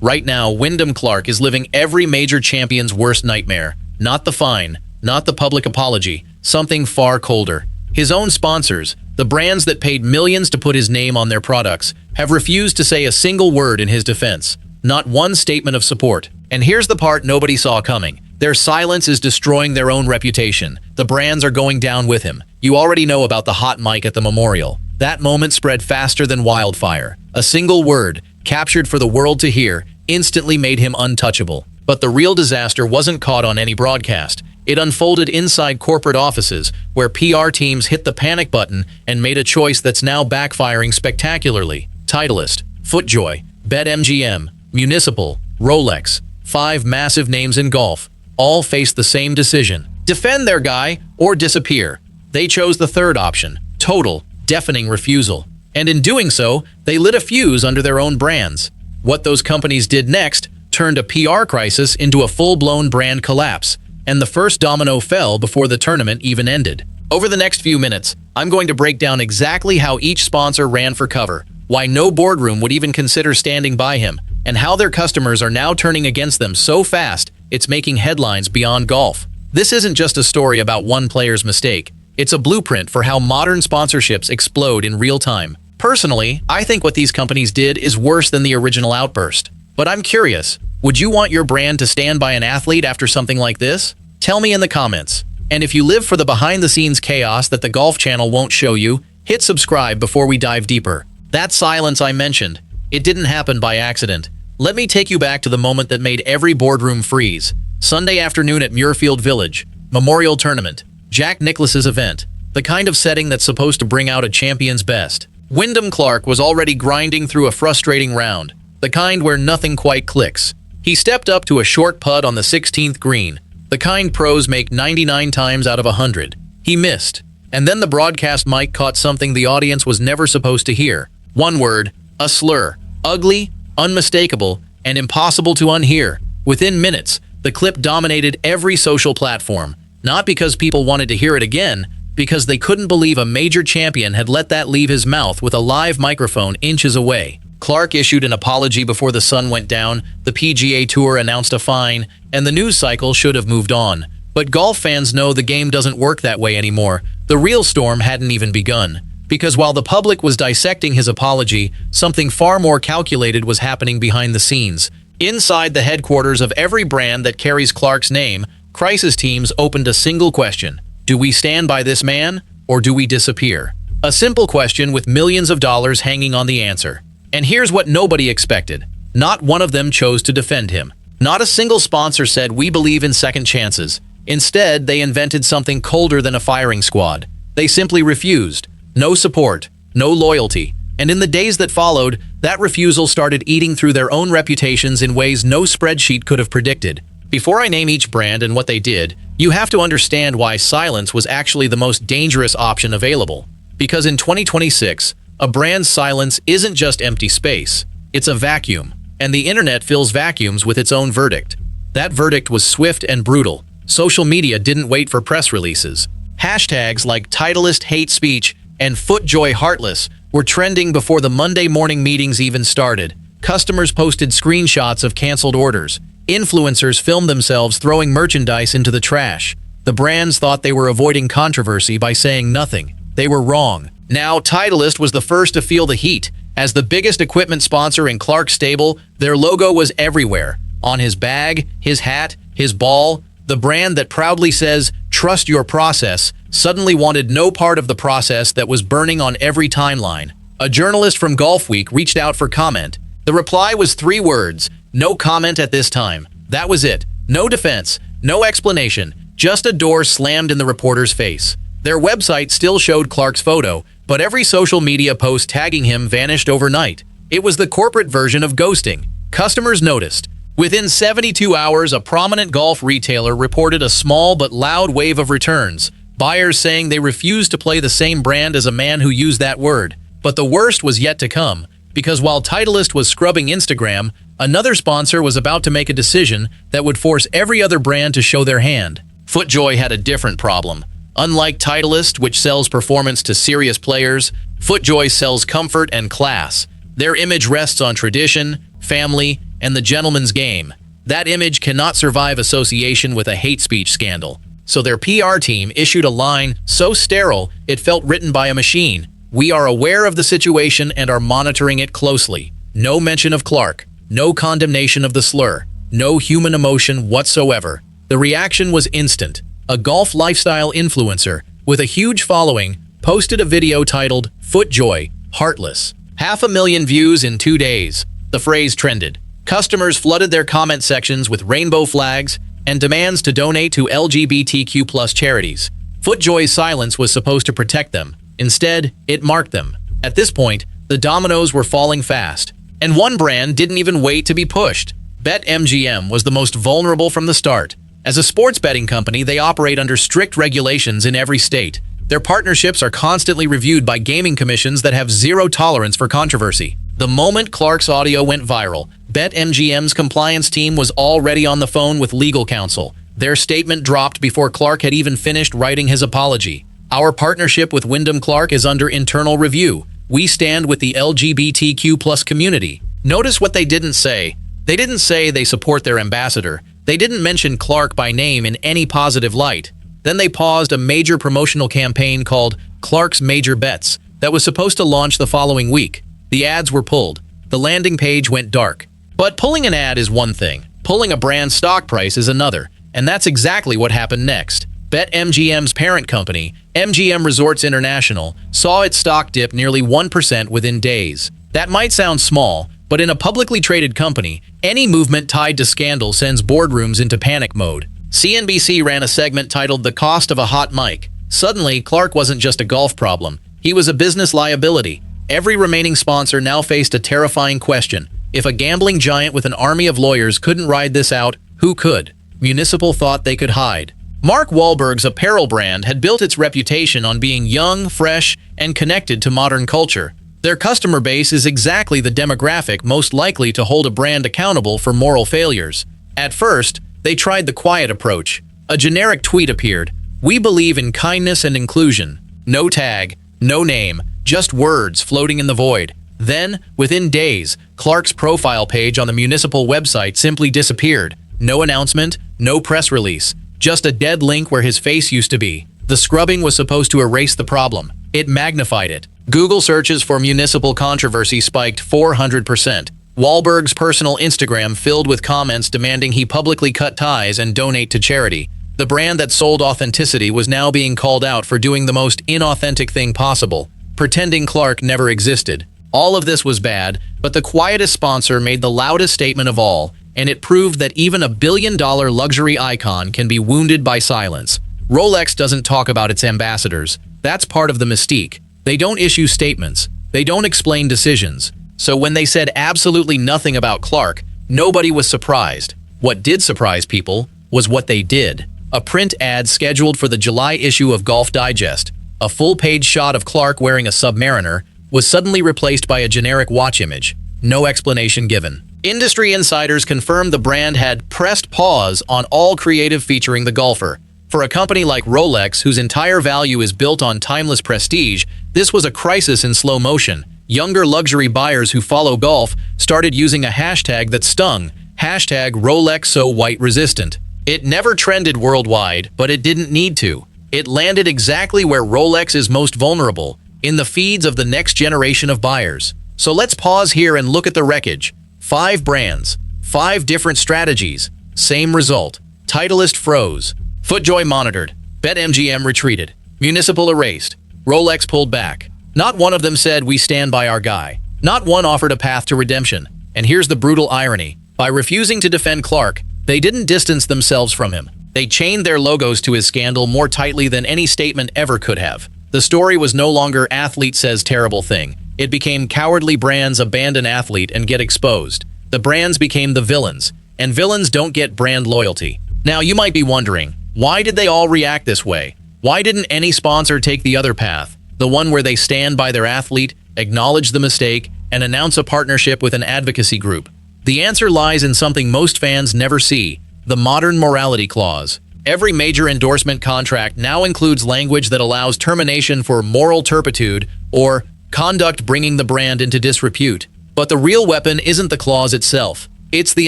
Right now, Wyndham Clark is living every major champion's worst nightmare. Not the fine, not the public apology, something far colder. His own sponsors, the brands that paid millions to put his name on their products, have refused to say a single word in his defense. Not one statement of support. And here's the part nobody saw coming. Their silence is destroying their own reputation. The brands are going down with him. You already know about the hot mic at the memorial. That moment spread faster than wildfire. A single word, captured for the world to hear, instantly made him untouchable. But the real disaster wasn't caught on any broadcast. It unfolded inside corporate offices, where PR teams hit the panic button and made a choice that's now backfiring spectacularly. Titleist, FootJoy, BetMGM, Municipal, Rolex, 5 massive names in golf, all faced the same decision: defend their guy or disappear. They chose the third option: total, deafening refusal. And in doing so, they lit a fuse under their own brands. What those companies did next turned a PR crisis into a full-blown brand collapse, and the first domino fell before the tournament even ended. Over the next few minutes, I'm going to break down exactly how each sponsor ran for cover, why no boardroom would even consider standing by him, and how their customers are now turning against them so fast it's making headlines beyond golf. This isn't just a story about one player's mistake. It's a blueprint for how modern sponsorships explode in real time. Personally, I think what these companies did is worse than the original outburst. But I'm curious, would you want your brand to stand by an athlete after something like this? Tell me in the comments. And if you live for the behind-the-scenes chaos that the Golf Channel won't show you, hit subscribe before we dive deeper. That silence I mentioned, it didn't happen by accident. Let me take you back to the moment that made every boardroom freeze. Sunday afternoon at Muirfield Village, Memorial Tournament, Jack Nicklaus's event, the kind of setting that's supposed to bring out a champion's best. Wyndham Clark was already grinding through a frustrating round, the kind where nothing quite clicks. He stepped up to a short putt on the 16th green, the kind pros make 99 times out of 100. He missed, and then the broadcast mic caught something the audience was never supposed to hear. One word, a slur, ugly, unmistakable, and impossible to unhear. Within minutes, the clip dominated every social platform, not because people wanted to hear it again, because they couldn't believe a major champion had let that leave his mouth with a live microphone inches away. Clark issued an apology before the sun went down, the PGA Tour announced a fine, and the news cycle should have moved on. But golf fans know the game doesn't work that way anymore. The real storm hadn't even begun. Because while the public was dissecting his apology, something far more calculated was happening behind the scenes. Inside the headquarters of every brand that carries Clark's name, crisis teams opened a single question: do we stand by this man, or do we disappear? A simple question with millions of dollars hanging on the answer. And here's what nobody expected. Not one of them chose to defend him. Not a single sponsor said, "We believe in second chances." Instead, they invented something colder than a firing squad. They simply refused. No support, no loyalty. And in the days that followed, that refusal started eating through their own reputations in ways no spreadsheet could have predicted. Before I name each brand and what they did, you have to understand why silence was actually the most dangerous option available. Because in 2026, a brand's silence isn't just empty space, it's a vacuum. And the internet fills vacuums with its own verdict. That verdict was swift and brutal. Social media didn't wait for press releases. Hashtags like Titleist hate speech and FootJoy heartless were trending before the Monday morning meetings even started. Customers posted screenshots of canceled orders. Influencers filmed themselves throwing merchandise into the trash. The brands thought they were avoiding controversy by saying nothing. They were wrong. Now, Titleist was the first to feel the heat. As the biggest equipment sponsor in Clark's stable, their logo was everywhere. On his bag, his hat, his ball, the brand that proudly says, "Trust your process," suddenly wanted no part of the process that was burning on every timeline. A journalist from Golf Week reached out for comment. The reply was 3 words: "No comment at this time." That was it. No defense, no explanation, just a door slammed in the reporter's face. Their website still showed Clark's photo, but every social media post tagging him vanished overnight. It was the corporate version of ghosting. Customers noticed. Within 72 hours, a prominent golf retailer reported a small but loud wave of returns, buyers saying they refused to play the same brand as a man who used that word. But the worst was yet to come, because while Titleist was scrubbing Instagram, another sponsor was about to make a decision that would force every other brand to show their hand. FootJoy had a different problem. Unlike Titleist, which sells performance to serious players, FootJoy sells comfort and class. Their image rests on tradition, family, and the gentleman's game. That image cannot survive association with a hate speech scandal. So their PR team issued a line so sterile it felt written by a machine. We are aware of the situation and are monitoring it closely. No mention of Clark, no condemnation of the slur, no human emotion whatsoever. The reaction was instant. A golf lifestyle influencer with a huge following posted a video titled "Footjoy, Heartless." 500,000 views in 2 days. The phrase trended. Customers flooded their comment sections with rainbow flags and demands to donate to LGBTQ+ charities. Footjoy's silence was supposed to protect them. Instead, it marked them. At this point, the dominoes were falling fast, and one brand didn't even wait to be pushed. BetMGM was the most vulnerable from the start. As a sports betting company, they operate under strict regulations in every state. Their partnerships are constantly reviewed by gaming commissions that have zero tolerance for controversy. The moment Clark's audio went viral, BetMGM's compliance team was already on the phone with legal counsel. Their statement dropped before Clark had even finished writing his apology. Our partnership with Wyndham Clark is under internal review. We stand with the LGBTQ+ community. Notice what they didn't say. They didn't say they support their ambassador. They didn't mention Clark by name in any positive light. Then they paused a major promotional campaign called Clark's Major Bets that was supposed to launch the following week. The ads were pulled. The landing page went dark. But pulling an ad is one thing. Pulling a brand's stock price is another. And that's exactly what happened next. BetMGM's parent company, MGM Resorts International, saw its stock dip nearly 1% within days. That might sound small, but in a publicly traded company, any movement tied to scandal sends boardrooms into panic mode. CNBC ran a segment titled "The Cost of a Hot Mic." Suddenly, Clark wasn't just a golf problem. He was a business liability. Every remaining sponsor now faced a terrifying question. If a gambling giant with an army of lawyers couldn't ride this out, who could? Municipal thought they could hide. Mark Wahlberg's apparel brand had built its reputation on being young, fresh, and connected to modern culture. Their customer base is exactly the demographic most likely to hold a brand accountable for moral failures. At first, they tried the quiet approach. A generic tweet appeared. "We believe in kindness and inclusion." No tag, no name, just words floating in the void. Then, within days, Clark's profile page on the municipal website simply disappeared. No announcement, no press release, just a dead link where his face used to be. The scrubbing was supposed to erase the problem. It magnified it. Google searches for municipal controversy spiked 400%. Wahlberg's personal Instagram filled with comments demanding he publicly cut ties and donate to charity. The brand that sold authenticity was now being called out for doing the most inauthentic thing possible, pretending Clark never existed. All of this was bad, but the quietest sponsor made the loudest statement of all, and it proved that even a billion-dollar luxury icon can be wounded by silence. Rolex doesn't talk about its ambassadors. That's part of the mystique. They don't issue statements. They don't explain decisions. So when they said absolutely nothing about Clark, nobody was surprised. What did surprise people was what they did. A print ad scheduled for the July issue of Golf Digest, a full-page shot of Clark wearing a Submariner, was suddenly replaced by a generic watch image. No explanation given. Industry insiders confirmed the brand had pressed pause on all creative featuring the golfer. For a company like Rolex, whose entire value is built on timeless prestige, this was a crisis in slow motion. Younger luxury buyers who follow golf started using a hashtag that stung, #RolexSoWhiteResistant. It never trended worldwide, but it didn't need to. It landed exactly where Rolex is most vulnerable, in the feeds of the next generation of buyers. So let's pause here and look at the wreckage. 5 brands, 5 different strategies, same result. Titleist froze. Footjoy monitored. BetMGM retreated. Municipal erased. Rolex pulled back. Not one of them said, "We stand by our guy." Not one offered a path to redemption. And here's the brutal irony. By refusing to defend Clark, they didn't distance themselves from him. They chained their logos to his scandal more tightly than any statement ever could have. The story was no longer "athlete says terrible thing." It became "cowardly brands abandon athlete and get exposed." The brands became the villains, and villains don't get brand loyalty. Now you might be wondering, why did they all react this way? Why didn't any sponsor take the other path? The one where they stand by their athlete, acknowledge the mistake, and announce a partnership with an advocacy group? The answer lies in something most fans never see: the modern morality clause. Every major endorsement contract now includes language that allows termination for moral turpitude or conduct bringing the brand into disrepute. But the real weapon isn't the clause itself. It's the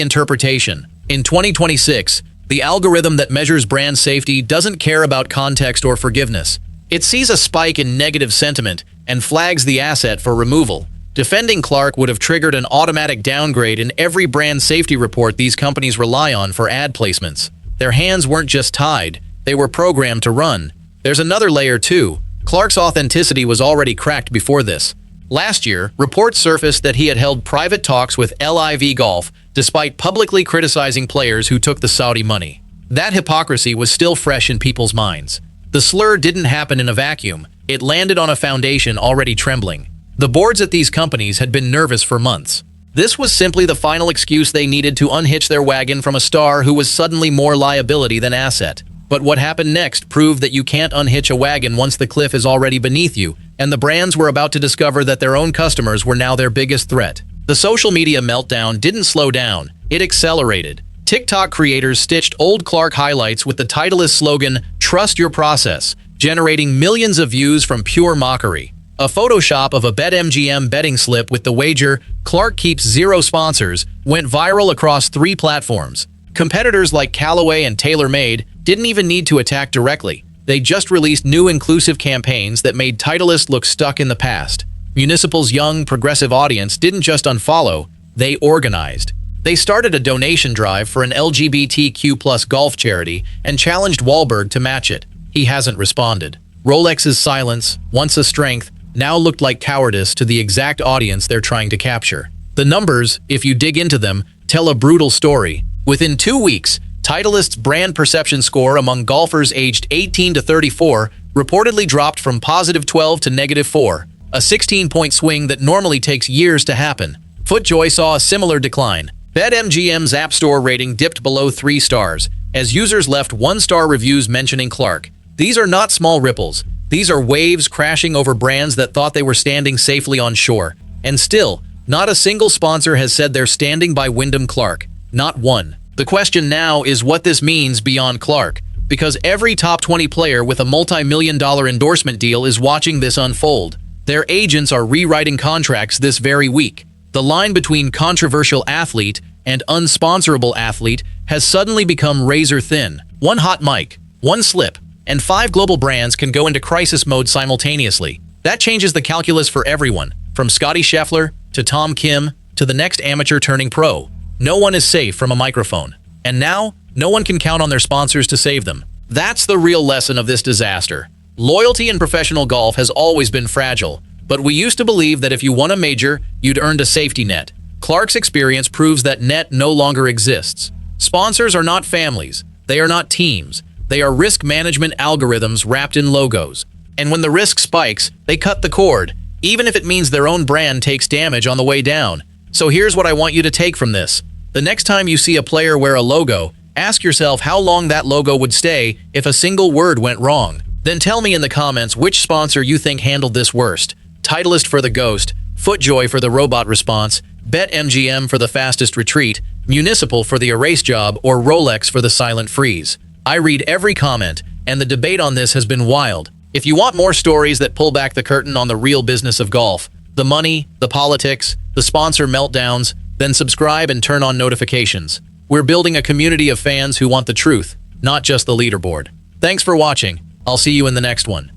interpretation. In 2026, the algorithm that measures brand safety doesn't care about context or forgiveness. It sees a spike in negative sentiment and flags the asset for removal. Defending Clark would have triggered an automatic downgrade in every brand safety report these companies rely on for ad placements. Their hands weren't just tied, they were programmed to run. There's another layer too. Clark's authenticity was already cracked before this. Last year, reports surfaced that he had held private talks with LIV Golf despite publicly criticizing players who took the Saudi money. That hypocrisy was still fresh in people's minds. The slur didn't happen in a vacuum. It landed on a foundation already trembling. The boards at these companies had been nervous for months. This was simply the final excuse they needed to unhitch their wagon from a star who was suddenly more liability than asset. But what happened next proved that you can't unhitch a wagon once the cliff is already beneath you, and the brands were about to discover that their own customers were now their biggest threat. The social media meltdown didn't slow down, it accelerated. TikTok creators stitched old Clark highlights with the Titleist slogan, "Trust your process," generating millions of views from pure mockery. A Photoshop of a BetMGM betting slip with the wager, "Clark keeps 0 sponsors," went viral across 3 platforms. Competitors like Callaway and TaylorMade didn't even need to attack directly. They just released new inclusive campaigns that made Titleist look stuck in the past. Municipal's young, progressive audience didn't just unfollow, they organized. They started a donation drive for an LGBTQ+ golf charity and challenged Wahlberg to match it. He hasn't responded. Rolex's silence, once a strength, now looked like cowardice to the exact audience they're trying to capture. The numbers, if you dig into them, tell a brutal story. Within 2 weeks, Titleist's brand perception score among golfers aged 18 to 34 reportedly dropped from +12 to -4, a 16-point swing that normally takes years to happen. FootJoy saw a similar decline. BetMGM's App Store rating dipped below 3 stars, as users left 1-star reviews mentioning Clark. These are not small ripples. These are waves crashing over brands that thought they were standing safely on shore. And still, not a single sponsor has said they're standing by Wyndham Clark. Not one. The question now is what this means beyond Clark, because every top 20 player with a multi-million-dollar endorsement deal is watching this unfold. Their agents are rewriting contracts this very week. The line between controversial athlete and unsponsorable athlete has suddenly become razor thin. One hot mic, one slip, and 5 global brands can go into crisis mode simultaneously. That changes the calculus for everyone, from Scotty Scheffler to Tom Kim to the next amateur turning pro. No one is safe from a microphone. And now, no one can count on their sponsors to save them. That's the real lesson of this disaster. Loyalty in professional golf has always been fragile, but we used to believe that if you won a major, you'd earned a safety net. Clark's experience proves that net no longer exists. Sponsors are not families. They are not teams. They are risk management algorithms wrapped in logos. And when the risk spikes, they cut the cord, even if it means their own brand takes damage on the way down. So here's what I want you to take from this. The next time you see a player wear a logo, ask yourself how long that logo would stay if a single word went wrong. Then tell me in the comments which sponsor you think handled this worst. Titleist for the ghost, FootJoy for the robot response, BetMGM for the fastest retreat, Municipal for the erase job, or Rolex for the silent freeze. I read every comment, and the debate on this has been wild. If you want more stories that pull back the curtain on the real business of golf, the money, the politics, the sponsor meltdowns, then subscribe and turn on notifications. We're building a community of fans who want the truth, not just the leaderboard. Thanks for watching. I'll see you in the next one.